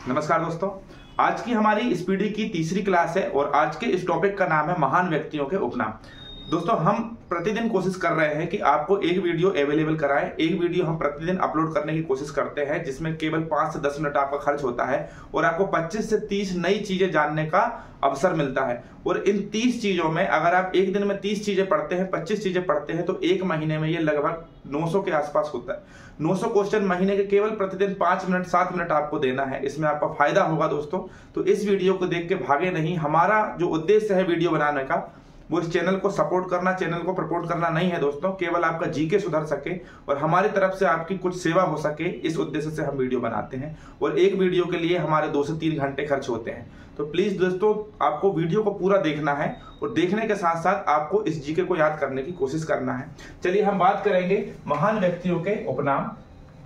नमस्कार दोस्तों, आज की हमारी स्पीडी की तीसरी क्लास है और आज के इस टॉपिक का नाम है महान व्यक्तियों के उपनाम। दोस्तों, हम प्रतिदिन कोशिश कर रहे हैं कि आपको एक वीडियो अवेलेबल कराएं। एक वीडियो हम प्रतिदिन अपलोड करने की कोशिश करते हैं जिसमें केवल 5 से 10 मिनट आपका खर्च होता है और आपको 25 से 30 नई चीजें जानने का अवसर मिलता है। और इन 30 चीजों में अगर आप एक दिन में 30 चीजें पढ़ते हैं, 25 चीजें पढ़ते हैं तो एक महीने में ये लगभग 900 के आसपास होता है। 900 क्वेश्चन महीने के केवल प्रतिदिन 5 मिनट 7 मिनट आपको देना है। इसमें आपका फायदा होगा दोस्तों। तो इस वीडियो को देख के भागे नहीं। हमारा जो उद्देश्य है वीडियो बनाने का वो इस चैनल को सपोर्ट करना, चैनल को प्रपोर्ट करना नहीं है दोस्तों। केवल आपका जीके सुधर सके और हमारी तरफ से आपकी कुछ सेवा हो सके, इस उद्देश्य से हम वीडियो बनाते हैं। और एक वीडियो के लिए हमारे 2 से 3 घंटे खर्च होते हैं। तो प्लीज दोस्तों, आपको वीडियो को पूरा देखना है और देखने के साथ साथ आपको इस जीके को याद करने की कोशिश करना है। चलिए हम बात करेंगे महान व्यक्तियों के उपनाम।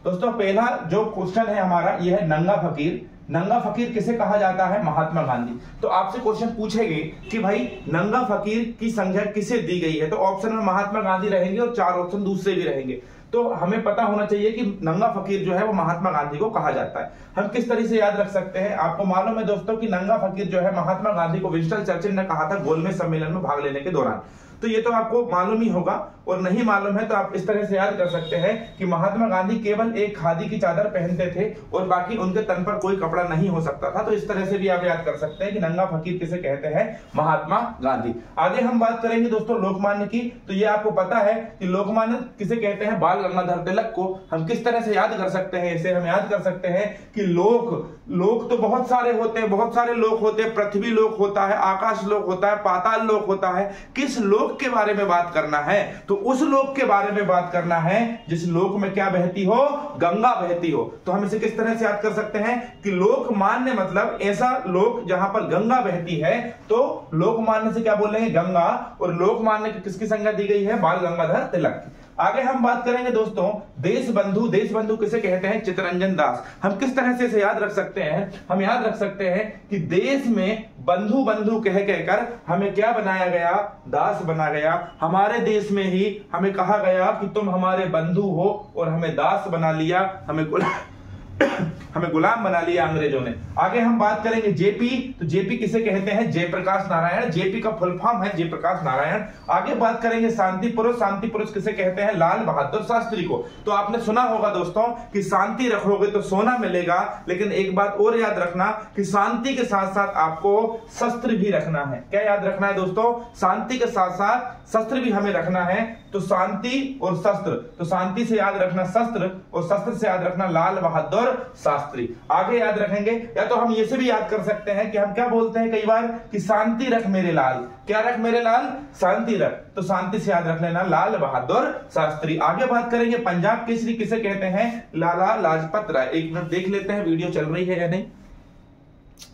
दोस्तों, पहला जो क्वेश्चन है हमारा यह है नंगा फकीर। नंगा फकीर किसे कहा जाता है? महात्मा गांधी। तो आपसे क्वेश्चन पूछेंगे कि भाई नंगा फकीर की संज्ञा किसे दी गई है? तो ऑप्शन में महात्मा गांधी रहेंगे और 4 ऑप्शन दूसरे भी रहेंगे। तो हमें पता होना चाहिए कि नंगा फकीर जो है वो महात्मा गांधी को कहा जाता है। हम किस तरह से याद रख सकते हैं? आपको मालूम है दोस्तों कि नंगा फकीर जो है महात्मा गांधी को विंस्टन चर्चिल ने कहा था गोलमेज सम्मेलन में भाग लेने के दौरान। तो ये तो आपको मालूम ही होगा, और नहीं मालूम है तो आप इस तरह से याद कर सकते हैं कि महात्मा गांधी केवल एक खादी की चादर पहनते थे और बाकी उनके तन पर कोई कपड़ा नहीं हो सकता था। तो इस तरह से भी आप याद कर सकते हैं कि नंगा फकीर किसे कहते हैं? महात्मा गांधी। आगे हम बात करेंगे दोस्तों लोकमान्य की। तो ये आपको पता है कि लोकमान्य किसे कहते हैं? बाल गंगाधर तिलक को। हम किस तरह से याद कर सकते हैं इसे? हम याद कर सकते हैं कि लोक तो बहुत सारे होते हैं, बहुत सारे लोक होते हैं। पृथ्वी लोक होता है, आकाश लोक होता है, पाताल लोक होता है। किस लोक के बारे में बात करना है? तो उस लोक के बारे में बात करना है जिस लोक में क्या बहती हो? गंगा बहती हो। तो हम इसे किस तरह से याद कर सकते हैं कि लोकमान्य मतलब ऐसा लोक जहां पर गंगा बहती है। तो लोकमान्य से क्या बोलेंगे? गंगा। और लोकमान्य की किसकी संज्ञा दी गई है? बाल गंगाधर तिलक की। आगे हम बात करेंगे दोस्तों देश बंधु। देश बंधु किसे कहते हैं? चित्तरंजन दास। हम किस तरह से इसे याद रख सकते हैं? हम याद रख सकते हैं कि देश में बंधु बंधु कह कहकर हमें क्या बनाया गया? दास बना गया। हमारे देश में ही हमें कहा गया कि तुम हमारे बंधु हो और हमें दास बना लिया, हमें गुलाम बना लिया अंग्रेजों ने। आगे हम बात करेंगे जेपी। तो जेपी किसे कहते हैं? जयप्रकाश नारायण। जेपी का फुल फॉर्म है जयप्रकाश नारायण। आगे बात करेंगे शांति पुरुष। शांति पुरुष किसे कहते हैं? लाल बहादुर शास्त्री को। तो आपने सुना होगा दोस्तों कि शांति रखोगे तो सोना मिलेगा, लेकिन एक बात और याद रखना कि शांति के साथ साथ आपको शस्त्र भी रखना है। क्या याद रखना है दोस्तों? शांति के साथ साथ शस्त्र भी हमें रखना है। तो शांति और शस्त्र, तो शांति से याद रखना शस्त्र और शस्त्र से याद रखना लाल बहादुर शास्त्री। आगे याद रखेंगे, या तो हम ये से भी याद कर सकते हैं कि हम क्या बोलते हैं कई बार कि शांति रख मेरे लाल। क्या रख मेरे लाल? शांति रख। तो शांति से याद रख लेना लाल बहादुर शास्त्री। आगे बात करेंगे पंजाब केसरी किसे कहते हैं? लाला लाजपत राय। एक मिनट देख लेते हैं वीडियो चल रही है या नहीं।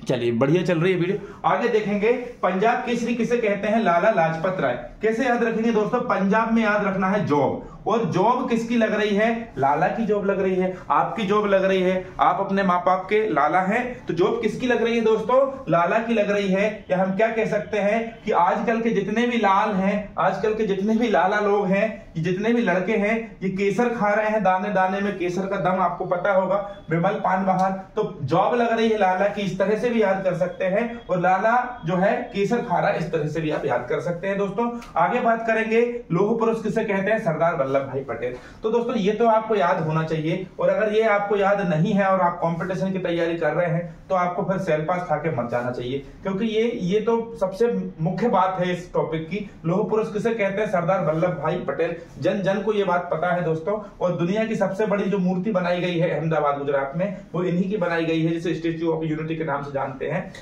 चलिए, बढ़िया चल रही है वीडियो। आगे देखेंगे पंजाब केसरी किसे कहते हैं? लाला लाजपत राय। कैसे याद रखेंगे दोस्तों? पंजाब में याद रखना है जॉब। और जॉब किसकी लग रही है? लाला की जॉब लग रही है। आपकी जॉब लग रही है। आप अपने माँ बाप के लाला हैं, तो जॉब किसकी लग रही है दोस्तों? लाला की लग रही है। या हम क्या कह सकते हैं कि आजकल के जितने भी लाल हैं, आजकल के जितने भी लाला लोग हैं, जितने भी लड़के हैं, ये केसर खा रहे हैं। दाने दाने में केसर का दम आपको पता होगा, विमल पान बहार। तो जॉब लग रही है लाला की, इस तरह से भी याद कर सकते हैं। और लाला जो है केसर खा रहा है, इस तरह से भी आप याद कर सकते हैं दोस्तों। आगे बात करेंगे लौह पुरुष किसे कहते हैं? सरदार वल्लभ भाई पटेल। तो दोस्तों ये तो आपको याद होना चाहिए। और अगर ये आपको याद नहीं है और आप कंपटीशन की तैयारी कर रहे हैं तो आपको फिर सेल पास खा के मत जाना चाहिए, क्योंकि ये तो सबसे मुख्य बात है इस टॉपिक की। लौह पुरुष किसे कहते हैं? सरदार वल्लभ भाई पटेल। जन जन को ये बात पता है दोस्तों। और दुनिया की सबसे बड़ी जो मूर्ति बनाई गई है अहमदाबाद गुजरात में, वो इन्हीं की बनाई गई है, जिसे स्टैच्यू ऑफ यूनिटी के नाम से जानते हैं।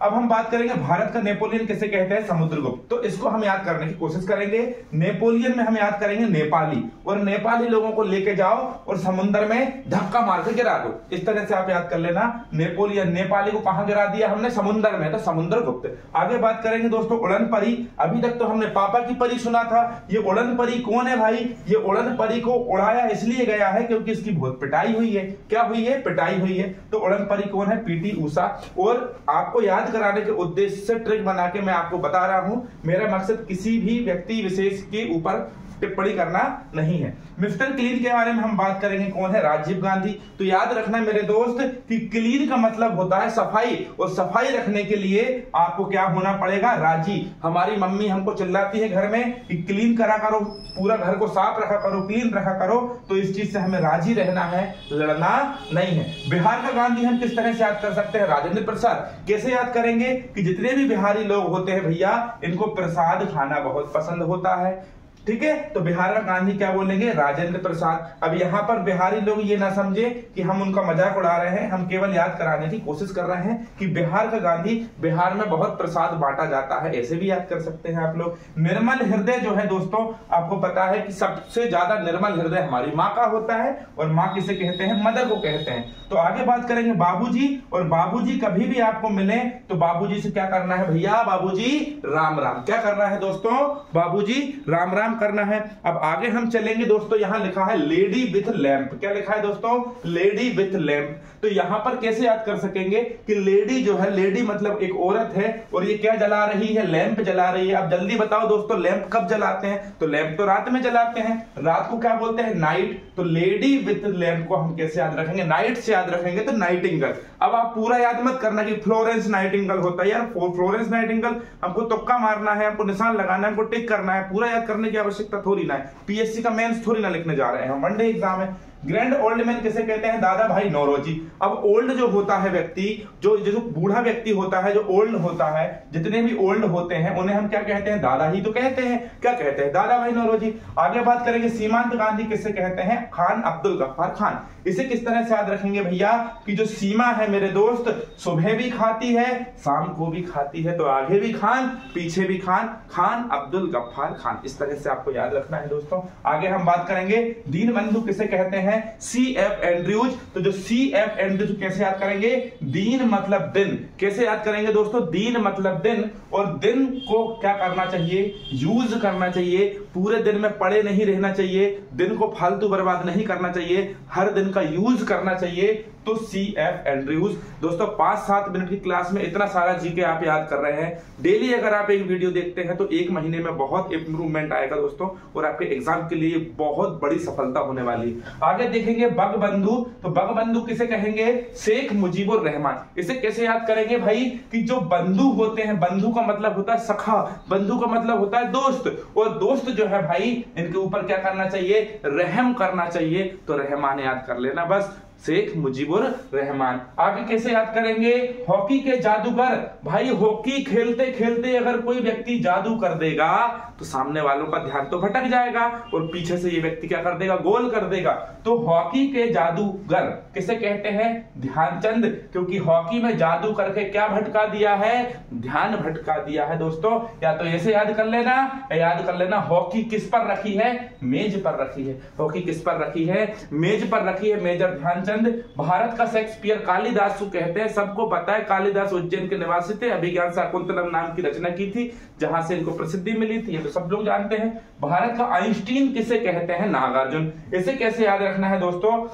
अब हम बात करेंगे भारत का नेपोलियन किसे कहते हैं? समुद्रगुप्त। तो इसको हम याद करने की कोशिश करेंगे। नेपोलियन में हम याद करेंगे नेपाली। और नेपाली लोगों को लेके जाओ और समुद्र में धक्का मार के गिरा दो। इस तरह से आप याद कर लेना। नेपोलियन, नेपाली को कहां गिरा दिया हमने? समुद्र में। तो समुद्रगुप्त। आगे बात करेंगे दोस्तों उड़न परी। अभी तक तो हमने पापा की परी सुना था। ये उड़न परी कौन है भाई? ये उड़न परी को उड़ाया इसलिए गया है क्योंकि इसकी बहुत पिटाई हुई है। क्या हुई है? पिटाई हुई है। तो उड़न परी कौन है? पीटी ऊषा। और आपको याद कराने के उद्देश्य से ट्रिक बना के मैं आपको बता रहा हूं। मेरा मकसद किसी भी व्यक्ति विशेष के ऊपर टिप्पणी करना नहीं है। मिस्टर क्लीन के बारे में हम बात करेंगे, कौन है? राजीव गांधी। तो याद रखना मेरे दोस्त कि क्लीन का मतलब होता है सफाई, और सफाई रखने के लिए आपको क्या होना पड़ेगा? राजी। हमारी मम्मी हमको चिल्लाती है घर में कि क्लीन करा करो, पूरा घर को साफ रखा करो, क्लीन रखा करो, तो इस चीज से हमें राजी रहना है, लड़ना नहीं है। बिहार का गांधी हम किस तरह से याद कर सकते हैं? राजेंद्र प्रसाद। कैसे याद करेंगे? कि जितने भी बिहारी लोग होते हैं भैया, इनको प्रसाद खाना बहुत पसंद होता है, ठीक है। तो बिहार का गांधी क्या बोलेंगे? राजेंद्र प्रसाद। अब यहां पर बिहारी लोग ये ना समझे कि हम उनका मजाक उड़ा रहे हैं, हम केवल याद कराने की कोशिश कर रहे हैं कि बिहार का गांधी, बिहार में बहुत प्रसाद बांटा जाता है, ऐसे भी याद कर सकते हैं आप लोग। निर्मल हृदय जो है दोस्तों, आपको पता है कि सबसे ज्यादा निर्मल हृदय हमारी माँ का होता है, और माँ किसे कहते हैं? मदर को कहते हैं। तो आगे बात करेंगे बाबूजी, और बाबूजी कभी भी आपको मिले तो बाबूजी से क्या करना है भैया? बाबूजी राम राम। क्या करना है दोस्तों? बाबूजी राम राम करना है। अब आगे हम चलेंगे दोस्तों, यहां लिखा है लेडी विथ लैंप। क्या लिखा है दोस्तों? Lady with lamp. तो यहां पर कैसे याद कर सकेंगे कि लेडी जो है, लेडी मतलब एक औरत है, और ये क्या जला रही है? लैंप जला रही है। अब जल्दी बताओ दोस्तों, लैंप कब जलाते हैं? तो लैंप तो रात में जलाते हैं, रात को क्या बोलते हैं? नाइट। तो लेडी विथ लैंप को हम कैसे याद रखेंगे? नाइट से याद रखेंगे तो नाइटिंगेल। अब आप पूरा याद मत करना कि फ्लोरेंस नाइटिंगेल होता है, यार फ्लोरेंस नाइटिंगेल हमको तुक्का मारना है, हमको निशान लगाना है, हमको टिक करना है, पूरा याद करने की आवश्यकता थोड़ी ना है। पीएससी का मेंस थोड़ी ना लिखने जा रहे हैं, वनडे एग्जाम है। ग्रैंड ओल्ड मैन किसे कहते हैं? दादा भाई नौरोजी। अब ओल्ड जो होता है व्यक्ति, जो बूढ़ा व्यक्ति होता है, जो ओल्ड होता है, जितने भी ओल्ड होते हैं उन्हें हम क्या कहते हैं? दादा ही तो कहते हैं। क्या कहते हैं? दादा भाई नौरोजी। आगे बात करेंगे सीमांत गांधी किसे कहते हैं? खान अब्दुल गफ्फार खान। इसे किस तरह से याद रखेंगे भैया? कि जो सीमा है मेरे दोस्त, सुबह भी खाती है, शाम को भी खाती है, तो आगे भी खान, पीछे भी खान, खान अब्दुल गफ्फार खान। इस तरह से आपको याद रखना है दोस्तों। आगे हम बात करेंगे दीन बंधु किसे कहते हैं? C.F. एंड्रयूज। तो जो C.F. एंड्रयूज कैसे याद करेंगे? दीन मतलब दिन। कैसे याद करेंगे दोस्तों? दीन मतलब दिन, और दिन को क्या करना चाहिए? यूज करना चाहिए। पूरे दिन में पड़े नहीं रहना चाहिए, दिन को फालतू बर्बाद नहीं करना चाहिए, हर दिन का यूज करना चाहिए। तो C.F. एंड्रयूज। दोस्तों 5-7 मिनट की क्लास में इतना सारा जीके आप याद कर रहे हैं। डेली अगर आप एक वीडियो देखते हैं तो 1 महीने में बहुत इंप्रूवमेंट आएगा दोस्तों, और आपके एग्जाम के लिए बहुत बड़ी सफलता होने वाली है। आगे देखेंगे बंगबंधु। तो बंगबंधु किसे कहेंगे? शेख मुजीबुर रहमान। इसे कैसे याद करेंगे भाई? कि जो बंधु होते हैं, बंधु का मतलब होता है सखा, बंधु का मतलब होता है दोस्त, और दोस्त जो है भाई, इनके ऊपर क्या करना चाहिए? रहम करना चाहिए। तो रहमान याद कर लेना बस, शेख मुजीबुर रहमान। आगे कैसे याद करेंगे? हॉकी के जादूगर। भाई हॉकी खेलते खेलते अगर कोई व्यक्ति जादू कर देगा तो सामने वालों का ध्यान तो भटक जाएगा, और पीछे से ये व्यक्ति क्या कर देगा? गोल कर देगा। तो हॉकी के जादूगर किसे कहते हैं? ध्यानचंद। क्योंकि हॉकी में जादू करके क्या भटका दिया है? ध्यान भटका दिया है दोस्तों। या तो ऐसे याद कर लेना, याद कर लेना हॉकी किस पर रखी है? मेज पर रखी है। हॉकी किस पर रखी है? मेज पर रखी है। मेजर ध्यानचंद। भारत का शेक्सपियर कालिदास को कहते हैं। सबको पता है कालिदास उज्जैन के निवासी थे, अभिज्ञान शाकुंतलम नाम की रचना की थी, जहां से इनको प्रसिद्धि मिली थी, ये तो सब लोग जानते हैं। भारत का आइंस्टीन किसे कहते हैं? नागार्जुन। इसे कैसे याद रखना है दोस्तों?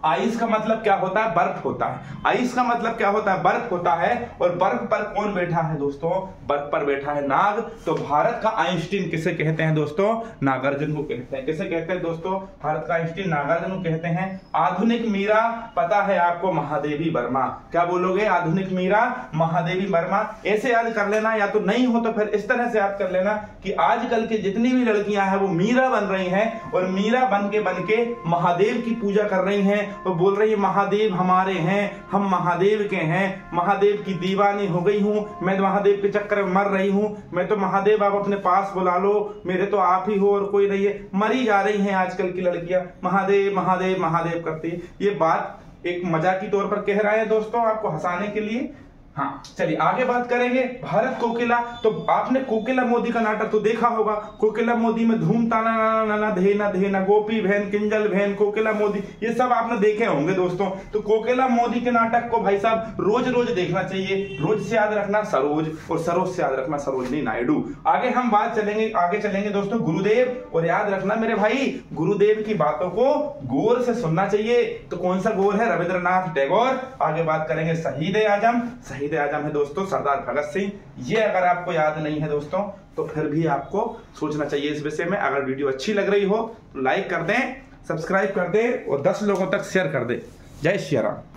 आइस का मतलब क्या होता है? बर्फ होता है। आइस का मतलब क्या होता है? बर्फ होता है। और बर्फ पर कौन बैठा है दोस्तों? बर्फ पर बैठा है नाग। तो भारत का आइंस्टीन किसे कहते हैं दोस्तों? नागार्जुन को कहते हैं। किसे कहते हैं दोस्तों? भारत का आइंस्टीन नागार्जुन को कहते हैं। आधुनिक मीरा पता है आपको? महादेवी वर्मा। क्या बोलोगे? आधुनिक मीरा महादेवी वर्मा। ऐसे याद कर लेना, या तो नहीं हो तो फिर इस तरह से याद कर लेना कि आजकल की जितनी भी लड़कियां हैं वो मीरा बन रही हैं, और मीरा बन के महादेव की पूजा कर रही हैं, तो बोल रही है महादेव हमारे हैं, हम महादेव के हैं, महादेव की दीवानी हो गई हूं, मैं महादेव के चक्कर में मर रही हूं, मैं तो महादेव आप अपने पास बुला लो, मेरे तो आप ही हो और कोई नहीं है। मरी जा रही हैं आजकल की लड़कियां, महादेव महादेव महादेव करती है। ये बात एक मजाक के तौर पर कह रहा है दोस्तों, आपको हंसाने के लिए। हाँ चलिए आगे बात करेंगे भारत कोकिला। तो आपने कोकिला मोदी का नाटक तो देखा होगा। कोकिला मोदी में धूम ताना नाना धेना धेना, गोपी बहन, किंजल बहन, कोकिला मोदी, ये सब आपने देखे होंगे दोस्तों। तो कोकिला मोदी के नाटक को भाई साहब रोज रोज देखना चाहिए। रोज से याद रखना सरोज, और सरोज से याद रखना सरोजनी नायडू। आगे हम आगे चलेंगे दोस्तों गुरुदेव, और याद रखना मेरे भाई गुरुदेव की बातों को गौर से सुनना चाहिए। तो कौन सा गौर है? रविंद्रनाथ टैगोर। आगे बात करेंगे शहीद ए आजम। शहीद शहीद आजम है दोस्तों सरदार भगत सिंह। ये अगर आपको याद नहीं है दोस्तों तो फिर भी आपको सोचना चाहिए इस विषय में। अगर वीडियो अच्छी लग रही हो तो लाइक कर दें, सब्सक्राइब कर दें और 10 लोगों तक शेयर कर दें। जय श्री राम।